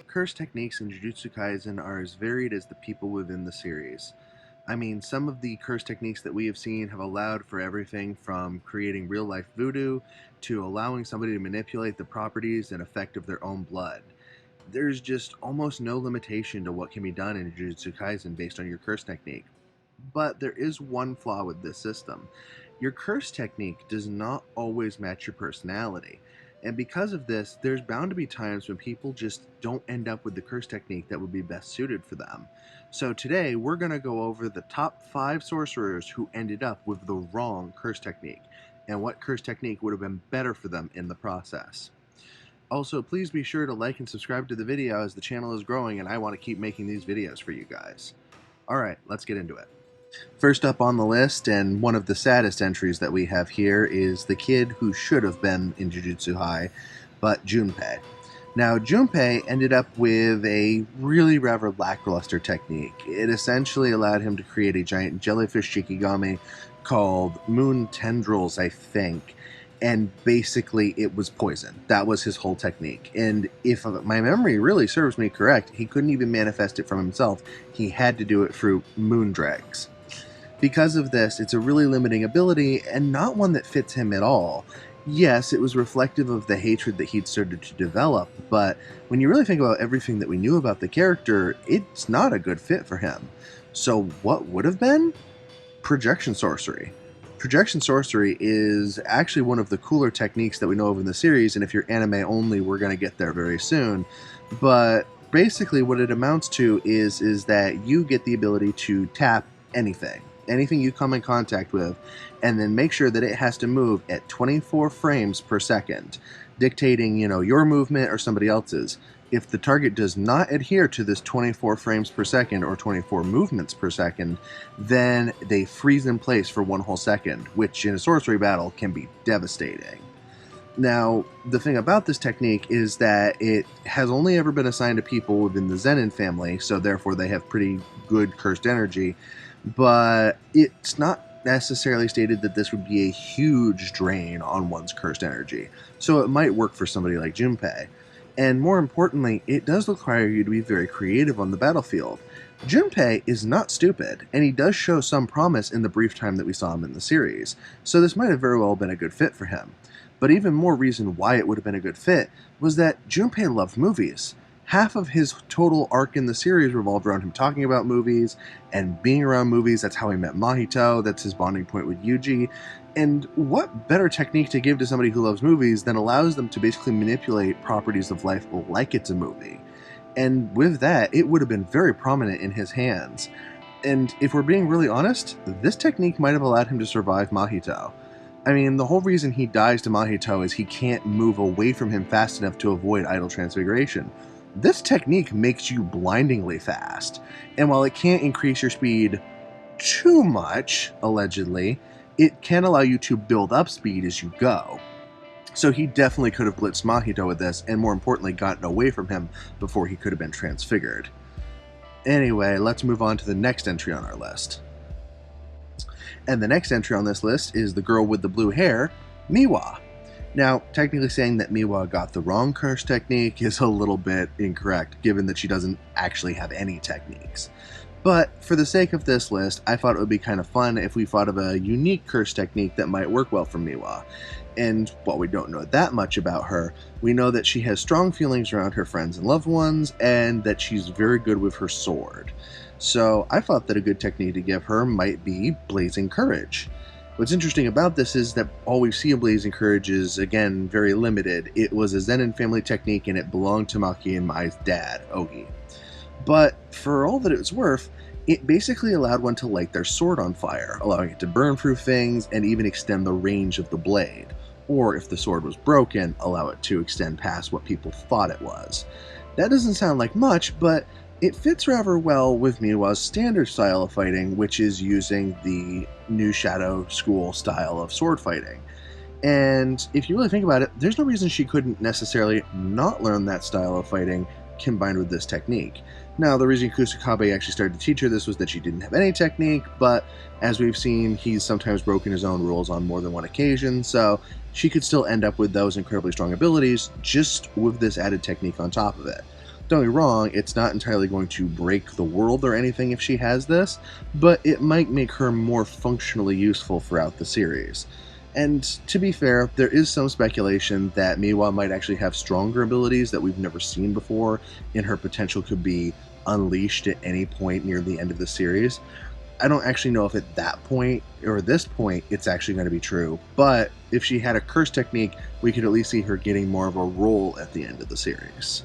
curse techniques in Jujutsu Kaisen are as varied as the people within the series. I mean, some of the curse techniques that we have seen have allowed for everything from creating real life voodoo to allowing somebody to manipulate the properties and effect of their own blood. There's just almost no limitation to what can be done in Jujutsu Kaisen based on your curse technique. But there is one flaw with this system. Your curse technique does not always match your personality. And because of this, there's bound to be times when people just don't end up with the curse technique that would be best suited for them. So today, we're going to go over the top 5 sorcerers who ended up with the wrong curse technique, and what curse technique would have been better for them in the process. Also, please be sure to like and subscribe to the video as the channel is growing and I want to keep making these videos for you guys. Alright, let's get into it. First up on the list, and one of the saddest entries that we have here, is the kid who should have been in Jujutsu High, but Junpei. Now, Junpei ended up with a really rather lackluster technique. It essentially allowed him to create a giant jellyfish Shikigami called Moon Tendrils, I think, and basically it was poison. That was his whole technique. And if my memory really serves me correct, he couldn't even manifest it from himself. He had to do it through moon dregs. Because of this, it's a really limiting ability, and not one that fits him at all. Yes, it was reflective of the hatred that he'd started to develop, but when you really think about everything that we knew about the character, it's not a good fit for him. So what would have been? Projection sorcery. Projection sorcery is actually one of the cooler techniques that we know of in the series, and if you're anime only, we're going to get there very soon. But basically what it amounts to is that you get the ability to tap anything you come in contact with, and then make sure that it has to move at 24 frames per second, dictating, your movement or somebody else's. If the target does not adhere to this 24 frames per second or 24 movements per second, then they freeze in place for one whole second, which in a sorcery battle can be devastating. Now, the thing about this technique is that it has only ever been assigned to people within the Zenin family, so therefore they have pretty good cursed energy, but it's not necessarily stated that this would be a huge drain on one's cursed energy, so it might work for somebody like Junpei. And more importantly, it does require you to be very creative on the battlefield. Junpei is not stupid, and he does show some promise in the brief time that we saw him in the series, so this might have very well been a good fit for him. But even more reason why it would have been a good fit was that Junpei loved movies. Half of his total arc in the series revolved around him talking about movies and being around movies. That's how he met Mahito, that's his bonding point with Yuji. And what better technique to give to somebody who loves movies than allows them to basically manipulate properties of life like it's a movie? And with that, it would have been very prominent in his hands. And if we're being really honest, this technique might have allowed him to survive Mahito. I mean, the whole reason he dies to Mahito is he can't move away from him fast enough to avoid idle transfiguration. This technique makes you blindingly fast, and while it can't increase your speed too much, allegedly, it can allow you to build up speed as you go. So he definitely could have blitzed Mahito with this, and more importantly, gotten away from him before he could have been transfigured. Anyway, let's move on to the next entry on our list. And the next entry on this list is the girl with the blue hair, Miwa. Now, technically saying that Miwa got the wrong curse technique is a little bit incorrect, given that she doesn't actually have any techniques. But for the sake of this list, I thought it would be kind of fun if we thought of a unique curse technique that might work well for Miwa. And while we don't know that much about her, we know that she has strong feelings around her friends and loved ones, and that she's very good with her sword. So I thought that a good technique to give her might be Blazing Courage. What's interesting about this is that all we see of Blazing Courage is, again, very limited. It was a Zenin family technique, and it belonged to Maki and Mai's dad, Ogi. But for all that it was worth, it basically allowed one to light their sword on fire, allowing it to burn through things and even extend the range of the blade. Or if the sword was broken, allow it to extend past what people thought it was. That doesn't sound like much, but it fits rather well with Miwa's standard style of fighting, which is using the New Shadow School style of sword fighting. And if you really think about it, there's no reason she couldn't necessarily not learn that style of fighting combined with this technique. Now, the reason Kusakabe actually started to teach her this was that she didn't have any technique, but as we've seen, he's sometimes broken his own rules on more than one occasion, so she could still end up with those incredibly strong abilities just with this added technique on top of it. Don't get me wrong, it's not entirely going to break the world or anything if she has this, but it might make her more functionally useful throughout the series. And to be fair, there is some speculation that Miwa might actually have stronger abilities that we've never seen before, and her potential could be unleashed at any point near the end of the series. I don't actually know if at that point or this point it's actually going to be true, but if she had a curse technique, we could at least see her getting more of a role at the end of the series.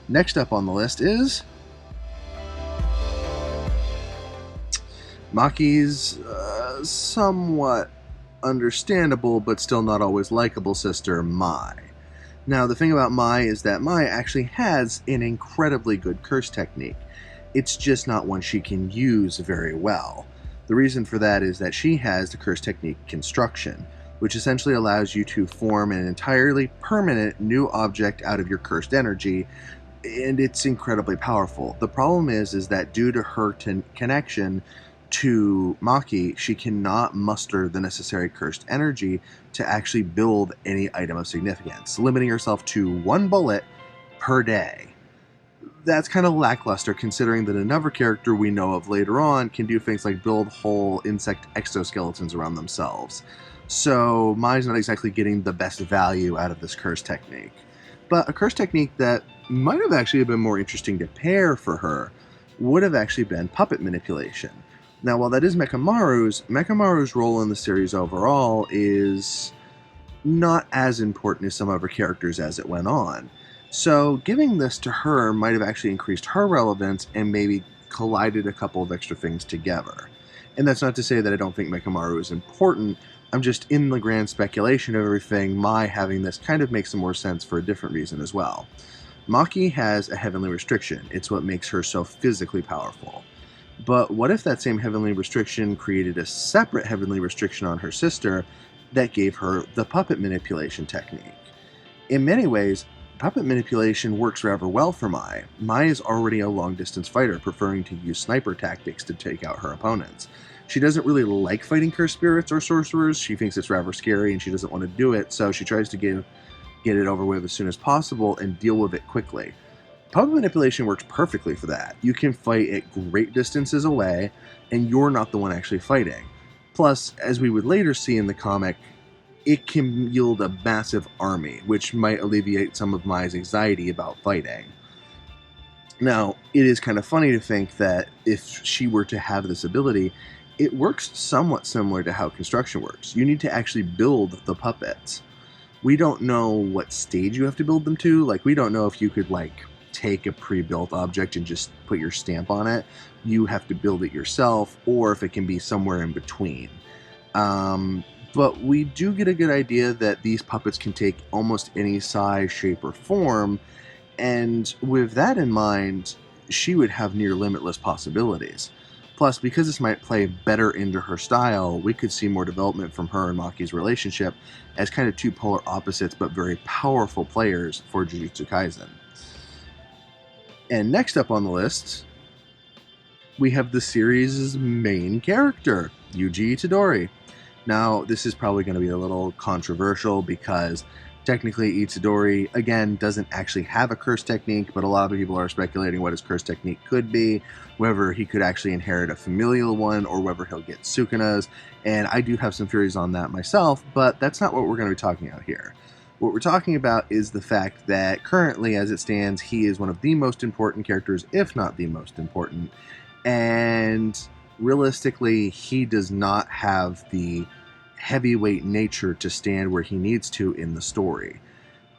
Next up on the list is Maki's somewhat understandable but still not always likable sister, Mai. Now, the thing about Mai is that Mai actually has an incredibly good curse technique. It's just not one she can use very well. The reason for that is that she has the curse technique Construction, which essentially allows you to form an entirely permanent new object out of your cursed energy, and it's incredibly powerful. The problem is that due to her connection to Maki, she cannot muster the necessary cursed energy to actually build any item of significance, limiting herself to 1 bullet per day. That's kind of lackluster considering that another character we know of later on can do things like build whole insect exoskeletons around themselves. So Mai's not exactly getting the best value out of this curse technique. But a curse technique that might have actually been more interesting to pair for her would have actually been puppet manipulation. Now, while that is Mekamaru's role in the series overall is not as important as some other characters as it went on. So giving this to her might have actually increased her relevance and maybe collided a couple of extra things together. And that's not to say that I don't think Mekamaru is important. I'm just in the grand speculation of everything, Mai having this kind of makes some more sense for a different reason as well. Maki has a heavenly restriction. It's what makes her so physically powerful. But what if that same heavenly restriction created a separate heavenly restriction on her sister that gave her the puppet manipulation technique? In many ways, puppet manipulation works rather well for Mai. Mai is already a long-distance fighter, preferring to use sniper tactics to take out her opponents. She doesn't really like fighting cursed spirits or sorcerers. She thinks it's rather scary and she doesn't want to do it, so she tries to get it over with as soon as possible and deal with it quickly. Puppet manipulation works perfectly for that. You can fight at great distances away, and you're not the one actually fighting. Plus, as we would later see in the comic, it can yield a massive army, which might alleviate some of Mai's anxiety about fighting. Now, it is kind of funny to think that if she were to have this ability, it works somewhat similar to how construction works. You need to actually build the puppets. We don't know what stage you have to build them to. Like, we don't know if you could, take a pre-built object and just put your stamp on it. You have to build it yourself, or if it can be somewhere in between. But we do get a good idea that these puppets can take almost any size, shape, or form, and with that in mind, she would have near limitless possibilities. Plus, because this might play better into her style, we could see more development from her and Maki's relationship as kind of two polar opposites but very powerful players for Jujutsu Kaisen. And next up on the list, we have the series' main character, Yuji Itadori. Now, this is probably going to be a little controversial because technically Itadori, again, doesn't actually have a curse technique, but a lot of people are speculating what his curse technique could be, whether he could actually inherit a familial one or whether he'll get Sukuna's, and I do have some theories on that myself, but that's not what we're going to be talking about here. What we're talking about is the fact that currently, as it stands, he is one of the most important characters, if not the most important, and realistically, he does not have the heavyweight nature to stand where he needs to in the story.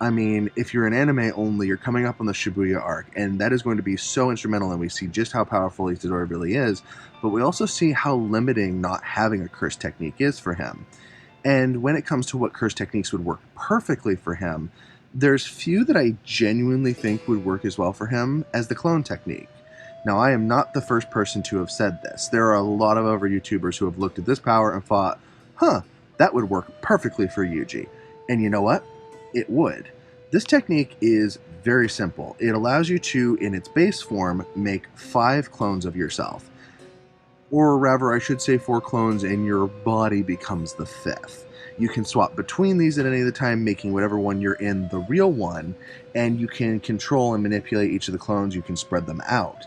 I mean, if you're an anime only, you're coming up on the Shibuya arc, and that is going to be so instrumental, and we see just how powerful Itadori really is, but we also see how limiting not having a curse technique is for him. And when it comes to what curse techniques would work perfectly for him, there's few that I genuinely think would work as well for him as the clone technique. Now, I am not the first person to have said this. There are a lot of other YouTubers who have looked at this power and thought, that would work perfectly for Yuji. And you know what? It would. This technique is very simple. It allows you to, in its base form, make 5 clones of yourself. Or rather, I should say 4 clones, and your body becomes the 5th. You can swap between these at any of the time, making whatever one you're in the real one, and you can control and manipulate each of the clones. You can spread them out.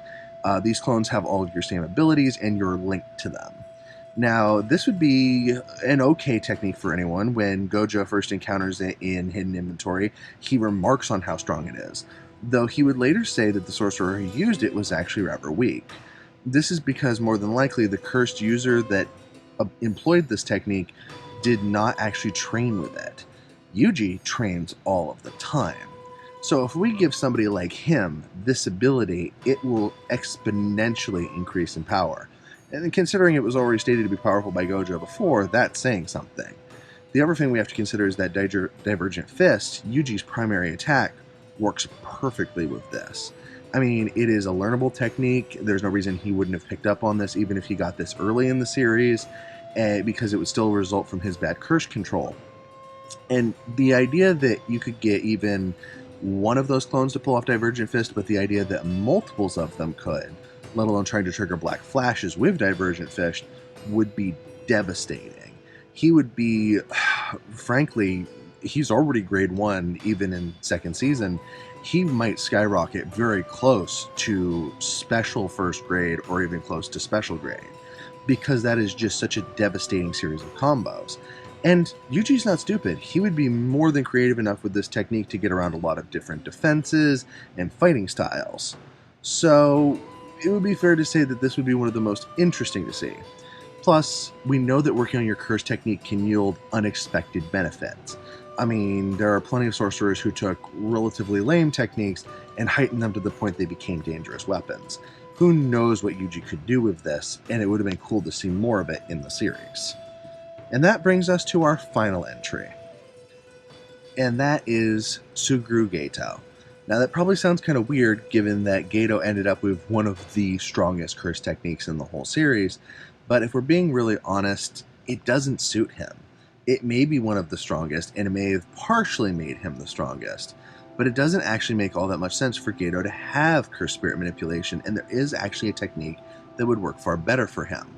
These clones have all of your same abilities, and you're linked to them. Now, this would be an okay technique for anyone. When Gojo first encounters it in Hidden Inventory, he remarks on how strong it is, though he would later say that the sorcerer who used it was actually rather weak. This is because more than likely the cursed user that employed this technique did not actually train with it. Yuji trains all of the time. So if we give somebody like him this ability, it will exponentially increase in power. And considering it was already stated to be powerful by Gojo before, that's saying something. The other thing we have to consider is that Divergent Fist, Yuji's primary attack, works perfectly with this. I mean, it is a learnable technique. There's no reason he wouldn't have picked up on this even if he got this early in the series, because it would still result from his bad curse control. And the idea that you could get even one of those clones to pull off Divergent Fist, but the idea that multiples of them could, let alone trying to trigger black flashes with Divergent Fist, would be devastating. He would be, frankly, he's already grade 1 even in second season. He might skyrocket very close to special first grade or even close to special grade, because that is just such a devastating series of combos. And Yuji's not stupid. He would be more than creative enough with this technique to get around a lot of different defenses and fighting styles. So it would be fair to say that this would be one of the most interesting to see. Plus, we know that working on your curse technique can yield unexpected benefits. I mean, there are plenty of sorcerers who took relatively lame techniques and heightened them to the point they became dangerous weapons. Who knows what Yuji could do with this, and it would have been cool to see more of it in the series. And that brings us to our final entry. And that is Suguru Gato. Now that probably sounds kind of weird given that Gato ended up with one of the strongest curse techniques in the whole series, but if we're being really honest, it doesn't suit him. It may be one of the strongest, and it may have partially made him the strongest, but it doesn't actually make all that much sense for Gato to have curse spirit manipulation, and there is actually a technique that would work far better for him.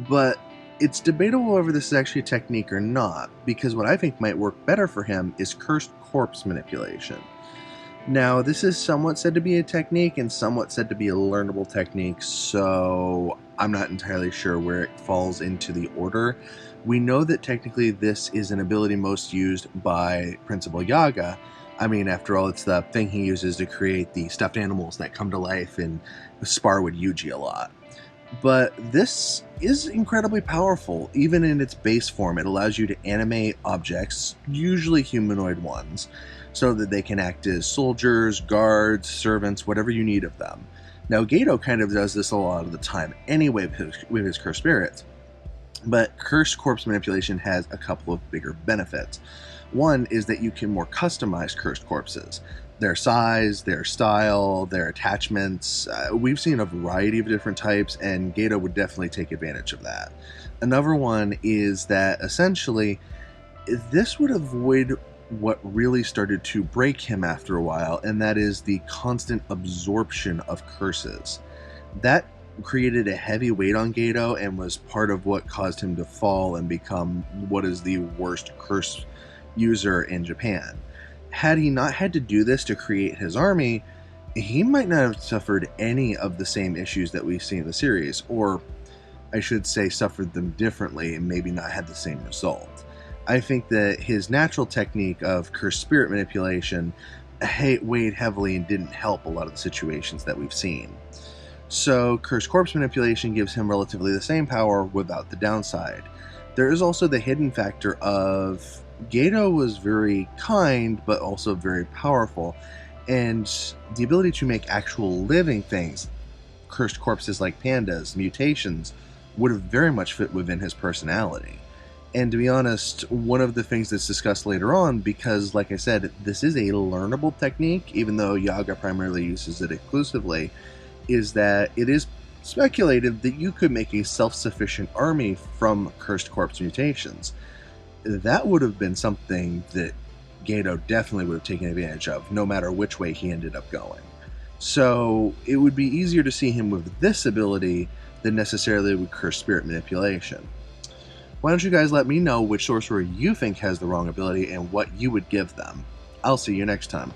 But it's debatable whether this is actually a technique or not, because what I think might work better for him is cursed corpse manipulation. Now, this is somewhat said to be a technique and somewhat said to be a learnable technique, so I'm not entirely sure where it falls into the order. We know that technically this is an ability most used by Principal Yaga. I mean, after all, it's the thing he uses to create the stuffed animals that come to life and spar with Yuji a lot. But this is incredibly powerful, even in its base form. It allows you to animate objects, usually humanoid ones, so that they can act as soldiers, guards, servants, whatever you need of them. Now, Gato kind of does this a lot of the time anyway with his cursed spirits, but cursed corpse manipulation has a couple of bigger benefits. One is that you can more customize cursed corpses. Their size, their style, their attachments. We've seen a variety of different types, and Gato would definitely take advantage of that. Another one is that essentially this would avoid what really started to break him after a while, and that is the constant absorption of curses. That created a heavy weight on Gato and was part of what caused him to fall and become what is the worst curse user in Japan. Had he not had to do this to create his army, he might not have suffered any of the same issues that we've seen in the series, or I should say suffered them differently and maybe not had the same result. I think that his natural technique of cursed spirit manipulation weighed heavily and didn't help a lot of the situations that we've seen. So cursed corpse manipulation gives him relatively the same power without the downside. There is also the hidden factor of Gato was very kind, but also very powerful, and the ability to make actual living things, cursed corpses like pandas, mutations, would have very much fit within his personality. And to be honest, one of the things that's discussed later on, because like I said, this is a learnable technique, even though Yaga primarily uses it exclusively, is that it is speculated that you could make a self-sufficient army from cursed corpse mutations. That would have been something that Gato definitely would have taken advantage of, no matter which way he ended up going. So it would be easier to see him with this ability than necessarily with cursed spirit manipulation. Why don't you guys let me know which sorcerer you think has the wrong ability and what you would give them? I'll see you next time.